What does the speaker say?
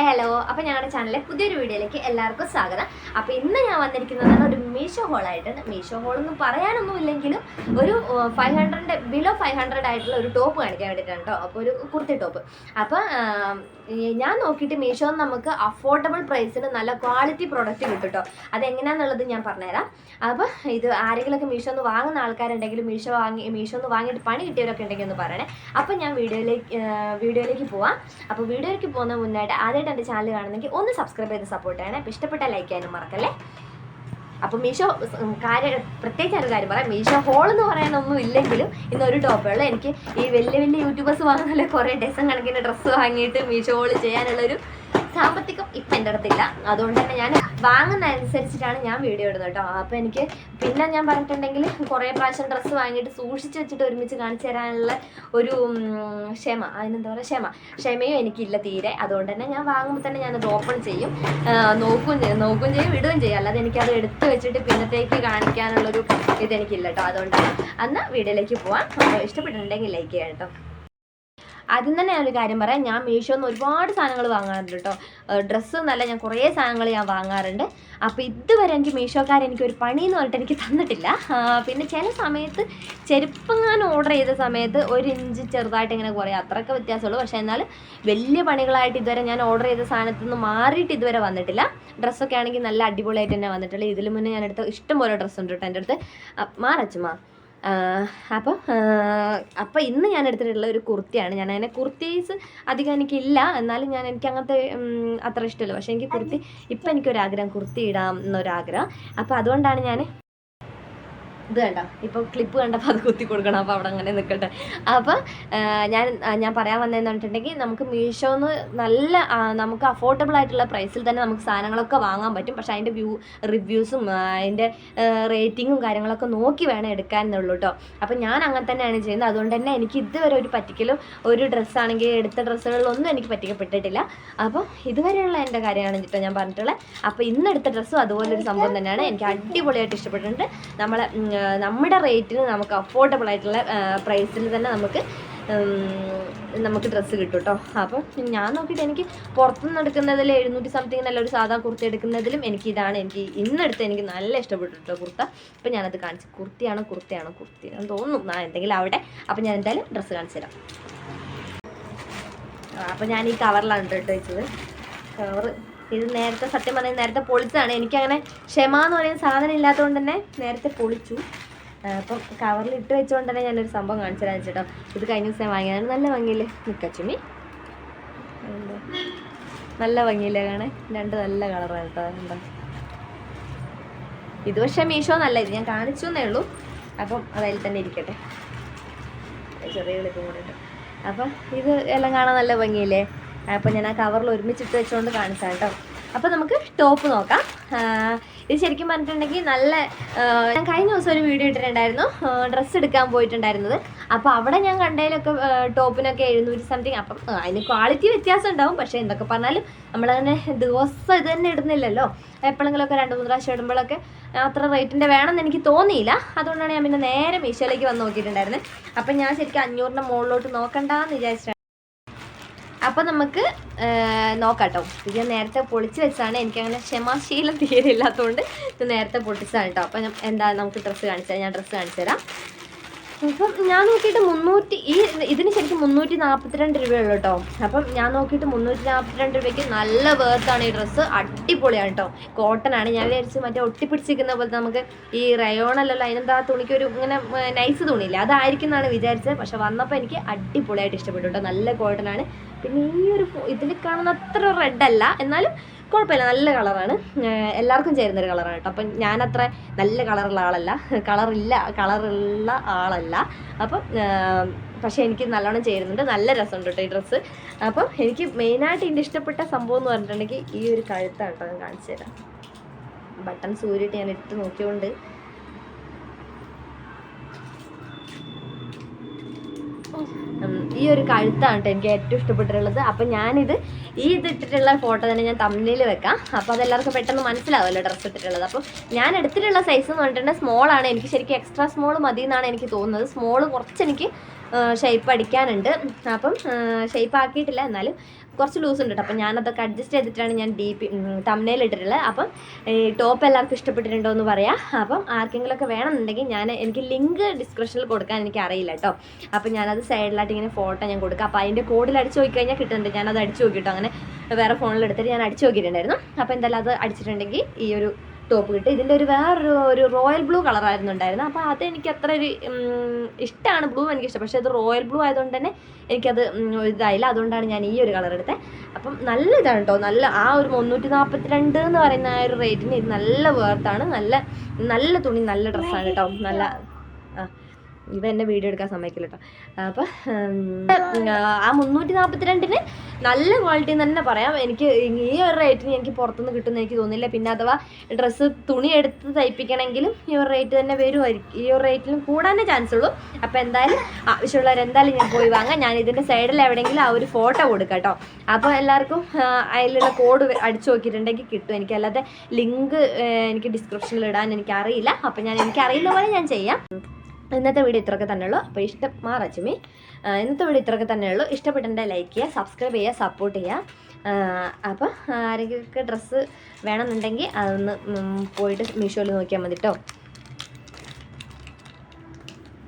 Hello, അപ്പോൾ ഞങ്ങളുടെ ചാനലിലെ പുതിയൊരു വീഡിയോയിലേക്ക് എല്ലാവർക്കും സ്വാഗതം. അപ്പോൾ ഇന്ന് ഞാൻ വന്നിരിക്കുന്നതാണ് ഒരു മീഷോ ഹോളായിട്ടാണ്. മീഷോ ഹോളൊന്നും പറയാനൊന്നും ഇല്ലെങ്കിലും ഒരു 500 ബിലോ 500 ആയിട്ടുള്ള ഒരു ടോപ്പ് കാണിക്കാൻ വേണ്ടിയിട്ടാണ് കേട്ടോ. അപ്പോൾ ഒരു കുർത്തി ടോപ്പ്. അപ്പോൾ ഞാൻ നോക്കിയിട്ട് മീഷോ നമുക്ക് അഫോർഡബിൾ പ്രൈസിന് നല്ല ക്വാളിറ്റി പ്രോഡക്റ്റ് കിട്ടും കേട്ടോ. അതെങ്ങനെയാണെന്നുള്ളത് ഞാൻ പറഞ്ഞുതരാം. അപ്പോൾ ഇത് ആരെങ്കിലുമൊക്കെ മീഷോ ഒന്ന് വാങ്ങുന്ന ആൾക്കാരുണ്ടെങ്കിൽ മീഷോ ഒന്ന് വാങ്ങിയിട്ട് പണി കിട്ടിയവരൊക്കെ ഉണ്ടെങ്കിൽ ഒന്ന് പറയണേ. അപ്പോൾ ഞാൻ വീഡിയോയിലേക്ക് പോവാം. അപ്പോൾ വീഡിയോയിലേക്ക് പോകുന്ന മുന്നായിട്ട് ആദ്യമായിട്ട് എൻ്റെ ചാനൽ കാണുന്നെങ്കിൽ ഒന്ന് സബ്സ്ക്രൈബ് ചെയ്ത് സപ്പോർട്ട് ചെയ്യണേ. അപ്പോൾ ഇഷ്ടപ്പെട്ടാൽ ലൈക്ക് ചെയ്യാനും മറക്കല്ലേ. അപ്പോൾ മീഷോ പ്രത്യേകിച്ച് ഒരു കാര്യം പറയാം, മീഷോ ഹോൾ എന്ന് പറയാനൊന്നും ഇല്ലെങ്കിലും ഇന്നൊരു ടോപ്പുകൾ എനിക്ക് ഈ വലിയ യൂട്യൂബേഴ്സ് വാങ്ങുന്ന കുറേ ഡസൻ കണക്കിന് ഡ്രസ്സ് വാങ്ങിയിട്ട് മീഷോ ഹോൾ ചെയ്യാനുള്ളൊരു സാമ്പത്തികം ഇപ്പം എൻ്റെ അടുത്തില്ല. അതുകൊണ്ട് തന്നെ ഞാൻ വാങ്ങുന്ന അനുസരിച്ചിട്ടാണ് ഞാൻ വീഡിയോ ഇടുന്നത് കേട്ടോ. അപ്പോൾ എനിക്ക് പിന്നെ ഞാൻ പറഞ്ഞിട്ടുണ്ടെങ്കിൽ കുറേ പ്രാവശ്യം ഡ്രസ്സ് വാങ്ങിയിട്ട് സൂക്ഷിച്ച് വെച്ചിട്ട് ഒരുമിച്ച് കാണിച്ചു തരാനുള്ള ഒരു അതിനെന്താ പറയുക ക്ഷമയും എനിക്കില്ല തീരെ. അതുകൊണ്ട് തന്നെ ഞാൻ വാങ്ങുമ്പോൾ തന്നെ ഞാനത് ഓപ്പൺ ചെയ്യും, നോക്കും ചെയ്യും, ഇടുകയും ചെയ്യും. അല്ലാതെ എനിക്കത് എടുത്ത് വെച്ചിട്ട് പിന്നത്തേക്ക് കാണിക്കാനുള്ളൊരു ഇതെനിക്കില്ല കേട്ടോ. അതുകൊണ്ടാണ് അന്ന് വീഡിയോയിലേക്ക് പോവാം. ഇഷ്ടപ്പെട്ടിട്ടുണ്ടെങ്കിൽ ലൈക്ക് ചെയ്യാം കേട്ടോ. ആദ്യം തന്നെ ഞാനൊരു കാര്യം പറയാം, ഞാൻ മീഷോന്ന് ഒരുപാട് സാധനങ്ങൾ വാങ്ങാറുണ്ട് കേട്ടോ. ഡ്രസ്സ് എന്നല്ല, ഞാൻ കുറേ സാധനങ്ങൾ ഞാൻ വാങ്ങാറുണ്ട്. അപ്പോൾ ഇതുവരെ എനിക്ക് മീഷോക്കാരെനിക്കൊരു പണിയെന്ന് പറഞ്ഞിട്ട് എനിക്ക് തന്നിട്ടില്ല. പിന്നെ ചില സമയത്ത് ചെരുപ്പങ്ങാൻ ഓർഡർ ചെയ്ത സമയത്ത് 1 ഇഞ്ച് ചെറുതായിട്ട് ഇങ്ങനെ കുറേ അത്രയൊക്കെ വ്യത്യാസമുള്ളൂ. പക്ഷേ എന്നാൽ വലിയ പണികളായിട്ട് ഇതുവരെ ഞാൻ ഓർഡർ ചെയ്ത സാധനത്തിൽ നിന്ന് മാറിയിട്ട് ഇതുവരെ വന്നിട്ടില്ല. ഡ്രസ്സൊക്കെ ആണെങ്കിൽ നല്ല അടിപൊളിയായിട്ട് തന്നെ വന്നിട്ടുള്ളൂ. ഇതിൽ മുന്നേ ഞാൻ എടുത്ത ഇഷ്ടംപോലെ ഡ്രസ്സുണ്ട് കേട്ടോ എൻ്റെ അടുത്ത്. മാറച്ചുമാ അപ്പം ഇന്ന് ഞാൻ എടുത്തിട്ടുള്ള ഒരു കുർത്തിയാണ്. ഞാൻ അതിനെ കുർത്തീസ് അധികം എനിക്കില്ല, എന്നാലും എനിക്ക് അങ്ങനത്തെ അത്ര ഇഷ്ടമല്ല. പക്ഷേ എനിക്ക് കുർത്തി ഇപ്പം എനിക്കൊരാഗ്രഹം കുർത്തി ഇടാം എന്നൊരാഗ്രഹം. അപ്പോൾ അതുകൊണ്ടാണ് ഞാൻ ഇത് കണ്ടോ, ഇപ്പോൾ ക്ലിപ്പ് കണ്ടപ്പോൾ അത് കുത്തി കൊടുക്കണം. അപ്പോൾ അവിടെ അങ്ങനെ നിൽക്കട്ടെ. അപ്പോൾ ഞാൻ പറയാൻ വന്നതെന്ന് പറഞ്ഞിട്ടുണ്ടെങ്കിൽ നമുക്ക് മീഷോന്ന് നല്ല നമുക്ക് അഫോർഡബിൾ ആയിട്ടുള്ള പ്രൈസിൽ തന്നെ നമുക്ക് സാധനങ്ങളൊക്കെ വാങ്ങാൻ പറ്റും. പക്ഷേ അതിൻ്റെ റിവ്യൂസും അതിൻ്റെ റേറ്റിങ്ങും കാര്യങ്ങളൊക്കെ നോക്കി വേണം എടുക്കാൻ എന്നുള്ളൂ കേട്ടോ. അപ്പോൾ ഞാൻ അങ്ങനെ തന്നെയാണ് ചെയ്യുന്നത്. അതുകൊണ്ട് തന്നെ എനിക്ക് ഇതുവരെ ഒരു പറ്റിക്കലും ഒരു ഡ്രസ്സാണെങ്കിൽ എടുത്ത ഡ്രസ്സുകളിലൊന്നും എനിക്ക് പറ്റിക്കപ്പെട്ടിട്ടില്ല. അപ്പോൾ ഇതുവരെയുള്ള എൻ്റെ കാര്യമാണ് കേട്ടോ ഞാൻ പറഞ്ഞിട്ടുള്ളത്. അപ്പോൾ ഇന്നെടുത്ത ഡ്രസ്സും അതുപോലൊരു സംഭവം തന്നെയാണ്. എനിക്ക് അടിപൊളിയായിട്ട് ഇഷ്ടപ്പെട്ടിട്ടുണ്ട്. നമ്മുടെ റേറ്റിന് നമുക്ക് അഫോർഡബിൾ ആയിട്ടുള്ള പ്രൈസിൽ തന്നെ നമുക്ക് ഡ്രസ്സ് കിട്ടും കേട്ടോ. അപ്പം ഞാൻ നോക്കിയിട്ട് എനിക്ക് പുറത്തുനിന്ന് എടുക്കുന്നതിൽ 700 സംതിങ് നല്ലൊരു സാധാ കുർത്തി എടുക്കുന്നതിലും എനിക്ക് ഇന്നെടുത്ത് എനിക്ക് നല്ല ഇഷ്ടപ്പെട്ടു കേട്ടോ കുർത്ത. അപ്പം ഞാനത് കാണിച്ചു. കുർത്തിയാണെന്ന് തോന്നുന്നു എന്തെങ്കിലും അവിടെ. അപ്പം ഞാൻ എന്തായാലും ഡ്രസ്സ് കാണിച്ചു തരാം. അപ്പം ഞാൻ ഈ കവറിലാണ് കേട്ടോ വെച്ചത്. കവറ് ഇത് നേരത്തെ സത്യം പറഞ്ഞാൽ നേരത്തെ പൊളിച്ചതാണ്. എനിക്കങ്ങനെ ക്ഷമ എന്ന് പറയുന്ന സാധനം ഇല്ലാത്തതുകൊണ്ട് തന്നെ നേരത്തെ പൊളിച്ചു. അപ്പം കവറിൽ ഇട്ട് വെച്ചുകൊണ്ട് തന്നെ ഞാനൊരു സംഭവം കാണിച്ചു തരാൻ വെച്ചിട്ടോ. ഇത് കഴിഞ്ഞ ദിവസം വാങ്ങിയതാണ്. നല്ല ഭംഗിയില്ലേ നിക്കച്ചുമി, നല്ല ഭംഗിയില്ലേ കാണാൻ. രണ്ട് നല്ല കളറാണ് കേട്ടോ. എന്താ ഇത് പക്ഷേ മീഷോ നല്ല, ഇത് ഞാൻ കാണിച്ചു എന്നേ ഉള്ളൂ. അപ്പം അതിൽ തന്നെ ഇരിക്കട്ടെ. ചെറിയ കളിപ്പം കൂടെ ഉണ്ട്. അപ്പം ഇത് എല്ലാം കാണാൻ നല്ല ഭംഗിയില്ലേ. അപ്പോൾ ഞാൻ ആ കവറിൽ ഒരുമിച്ചിട്ട് വെച്ചുകൊണ്ട് കാണിച്ചാൽ കേട്ടോ. അപ്പോൾ നമുക്ക് ടോപ്പ് നോക്കാം. ഇത് ശരിക്കും പറഞ്ഞിട്ടുണ്ടെങ്കിൽ ഞാൻ കഴിഞ്ഞ ദിവസം ഒരു വീഡിയോ ഇട്ടിട്ടുണ്ടായിരുന്നു, ഡ്രസ്സ് എടുക്കാൻ പോയിട്ടുണ്ടായിരുന്നത്. അപ്പോൾ അവിടെ ഞാൻ കണ്ടതിലൊക്കെ ടോപ്പിനൊക്കെ 700 സംതിങ്. അപ്പം അതിന് ക്വാളിറ്റി വ്യത്യാസം ഉണ്ടാവും. പക്ഷേ എന്തൊക്കെ പറഞ്ഞാലും നമ്മളങ്ങനെ ദിവസം ഇത് തന്നെ ഇടുന്നില്ലല്ലോ. എപ്പോഴെങ്കിലുമൊക്കെ 2-3 പ്രാവശ്യം ഇടുമ്പോഴൊക്കെ അത്ര റേറ്റിൻ്റെ വേണമെന്ന് എനിക്ക് തോന്നിയില്ല. അതുകൊണ്ടാണ് ഞാൻ പിന്നെ നേരെ മീഷോയിലേക്ക് വന്ന് നോക്കിയിട്ടുണ്ടായിരുന്നത്. അപ്പം ഞാൻ ശരിക്കും 500ൻ്റെ മുകളിലോട്ട് നോക്കണ്ടെന്ന് വിചാരിച്ചിട്ടാണ്. അപ്പോൾ നമുക്ക് നോക്കാം കേട്ടോ. ഇത് ഞാൻ നേരത്തെ പൊളിച്ച് വെച്ചാണ്. എനിക്കങ്ങനെ ക്ഷമാശീലം തീരെ ഇല്ലാത്തതുകൊണ്ട് ഇത് നേരത്തെ പൊളിച്ചതാണ് കേട്ടോ. അപ്പം നമുക്ക് ഡ്രസ്സ് ഞാൻ ഡ്രസ്സ് കാണിച്ചു തരാം. അപ്പം ഞാൻ നോക്കിയിട്ട് ഇതിന് ശരിക്കും 342 രൂപയുള്ളൂ കേട്ടോ. അപ്പം ഞാൻ നോക്കിയിട്ട് 342 രൂപയ്ക്ക് നല്ല വേർത്താണ് ഈ ഡ്രസ്സ്. അടിപൊളിയാണ് കേട്ടോ. കോട്ടനാണ്. ഞാൻ വിചാരിച്ച് മറ്റേ ഒട്ടിപ്പിടിച്ചിരിക്കുന്ന പോലത്തെ നമുക്ക് ഈ റയോണല്ലല്ലോ, അതിനെന്താ തുണിക്കൊരു ഇങ്ങനെ നൈസ് തുണിയില്ല, അതായിരിക്കും എന്നാണ് വിചാരിച്ചത്. പക്ഷെ വന്നപ്പോൾ എനിക്ക് അടിപൊളിയായിട്ട് ഇഷ്ടപ്പെട്ടു കേട്ടോ. നല്ല കോട്ടനാണ്. പിന്നെ ഈ ഒരു ഇതിൽ കാണുന്ന അത്ര റെഡല്ല, എന്നാലും കുഴപ്പമില്ല, നല്ല കളറാണ്. എല്ലാവർക്കും ചേരുന്നൊരു കളറാണ് കേട്ടോ. അപ്പം ഞാനത്ര നല്ല കളറുള്ള ആളല്ല. അപ്പം പക്ഷേ എനിക്ക് നല്ലോണം ചേരുന്നുണ്ട്. നല്ല രസമുണ്ട് കേട്ടോ ഈ ഡ്രസ്സ്. അപ്പം എനിക്ക് മെയിനായിട്ട് ഇതിൻ്റെ ഇഷ്ടപ്പെട്ട സംഭവം എന്ന് പറഞ്ഞിട്ടുണ്ടെങ്കിൽ ഈ ഒരു കഴുത്താണ് കേട്ടോ. ഞാൻ കാണിച്ചു തരാം. ബട്ടൺസ് ഊരിയിട്ട് ഞാൻ ഇട്ട് നോക്കിയോണ്ട് ഈ ഒരു കഴുത്താണ് കേട്ടോ എനിക്ക് ഏറ്റവും ഇഷ്ടപ്പെട്ടിട്ടുള്ളത്. അപ്പം ഇതിട്ടിട്ടുള്ള ഫോട്ടോ തന്നെ ഞാൻ തമ്മിൽ വെക്കാം. അപ്പോൾ അതെല്ലാവർക്കും പെട്ടെന്ന് മനസ്സിലാവുമല്ലോ ഡ്രസ്സ് ഇട്ടിട്ടുള്ളത്. അപ്പം ഞാൻ എടുത്തിട്ടുള്ള സൈസ് എന്ന് പറഞ്ഞിട്ടുണ്ടെങ്കിൽ സ്മോളാണ്. എനിക്ക് ശരിക്കും എക്സ്ട്രാ സ്മോൾ മതി എന്നാണ് എനിക്ക് തോന്നുന്നത്. സ്മോൾ കുറച്ച് എനിക്ക് ഷേപ്പ് അടിക്കാനുണ്ട്. അപ്പം ഷേപ്പ് ആക്കിയിട്ടില്ല, എന്നാലും കുറച്ച് ലൂസ് ഉണ്ട് കേട്ടോ. അപ്പം ഞാനതൊക്കെ അഡ്ജസ്റ്റ് ചെയ്തിട്ടാണ് ഞാൻ തംബ്നെയിൽ ഇട്ടിട്ടുള്ളത്. അപ്പം ഈ ടോപ്പ് എല്ലാവർക്കും ഇഷ്ടപ്പെട്ടിട്ടുണ്ടോ എന്ന് പറയാം. അപ്പം ആർക്കെങ്കിലുമൊക്കെ വേണമെന്നുണ്ടെങ്കിൽ എനിക്ക് ലിങ്ക് ഡിസ്ക്രിപ്ഷനിൽ കൊടുക്കാൻ എനിക്ക് അറിയില്ല കേട്ടോ. അപ്പം ഞാനത് സൈഡിലായിട്ട് ഇങ്ങനെ ഫോട്ടോ ഞാൻ കൊടുക്കാം. അപ്പോൾ അതിൻ്റെ കോഡിൽ അടിച്ച് നോക്കി കഴിഞ്ഞാൽ കിട്ടുന്നുണ്ട്. ഞാനത് അടിച്ച് നോക്കിയിട്ടോ, അങ്ങനെ വേറെ ഫോണിൽ എടുത്തിട്ട് ഞാൻ അടിച്ച് നോക്കിയിട്ടുണ്ടായിരുന്നു. അപ്പോൾ എന്തായാലും അത് അടിച്ചിട്ടുണ്ടെങ്കിൽ ഈ ഒരു ടോപ്പ് കിട്ടും. ഇതിൻ്റെ ഒരു റോയൽ ബ്ലൂ കളറായിരുന്നു ഉണ്ടായിരുന്നത്. അപ്പോൾ അത് എനിക്ക് അത്ര ഒരു ഇഷ്ടമാണ്, ബ്ലൂ എനിക്കിഷ്ടം. പക്ഷേ അത് റോയൽ ബ്ലൂ ആയതുകൊണ്ട് തന്നെ എനിക്കത് ഇതായില്ല. അതുകൊണ്ടാണ് ഞാൻ ഈ ഒരു കളർ എടുത്തത്. അപ്പം നല്ല ഇതാണ് കേട്ടോ, നല്ല ആ ഒരു 342 എന്ന് പറയുന്ന ആ ഒരു റേറ്റിന് ഇത് നല്ല വേർത്താണ്. നല്ല തുണി, നല്ല ഡ്രസ്സാണ് കേട്ടോ. നല്ല ഇവ എന്നെ വീഡിയോ എടുക്കാൻ സമ്മതിക്കില്ല കേട്ടോ. അപ്പം ആ 342-ന് നല്ല ക്വാളിറ്റി എന്ന് തന്നെ പറയാം. എനിക്ക് ഈ ഒരു റേറ്റിന് എനിക്ക് പുറത്തുനിന്ന് കിട്ടുമെന്ന് എനിക്ക് തോന്നുന്നില്ല. പിന്നെ അഥവാ ഡ്രസ്സ് തുണി എടുത്ത് തയ്പ്പിക്കണമെങ്കിലും ഈ ഒരു റേറ്റ് തന്നെ വരുമായിരിക്കും. ഈ ഒരു റേറ്റിലും കൂടാനേ ചാൻസ് ഉള്ളൂ. അപ്പോൾ എന്തായാലും ആവശ്യമുള്ളവർ എന്തായാലും ഞാൻ പോയി വാങ്ങാം. ഞാൻ ഇതിൻ്റെ സൈഡിൽ എവിടെയെങ്കിലും ആ ഒരു ഫോട്ടോ കൊടുക്കാം കേട്ടോ. അപ്പോൾ എല്ലാവർക്കും അതിലുള്ള കോഡ് അടിച്ചു നോക്കിയിട്ടുണ്ടെങ്കിൽ കിട്ടും. എനിക്കല്ലാതെ ലിങ്ക് എനിക്ക് ഡിസ്ക്രിപ്ഷനിൽ ഇടാൻ എനിക്കറിയില്ല. അപ്പോൾ എനിക്കറിയുന്ന പോലെ ഞാൻ ചെയ്യാം. ഇന്നത്തെ വീഡിയോ ഇത്രയൊക്കെ തന്നെയുള്ളൂ. അപ്പോൾ ഇന്നത്തെ വീഡിയോ ഇത്രയൊക്കെ തന്നെയുള്ളൂ. ഇഷ്ടപ്പെട്ടിട്ടുണ്ടെങ്കിൽ ലൈക്ക് ചെയ്യുക, സബ്സ്ക്രൈബ് ചെയ്യുക, സപ്പോർട്ട് ചെയ്യുക. അപ്പോൾ ആരെങ്കിലുമൊക്കെ ഡ്രസ്സ് വേണമെന്നുണ്ടെങ്കിൽ അതൊന്ന് പോയിട്ട് മീഷോയിൽ നോക്കിയാൽ മതി കേട്ടോ.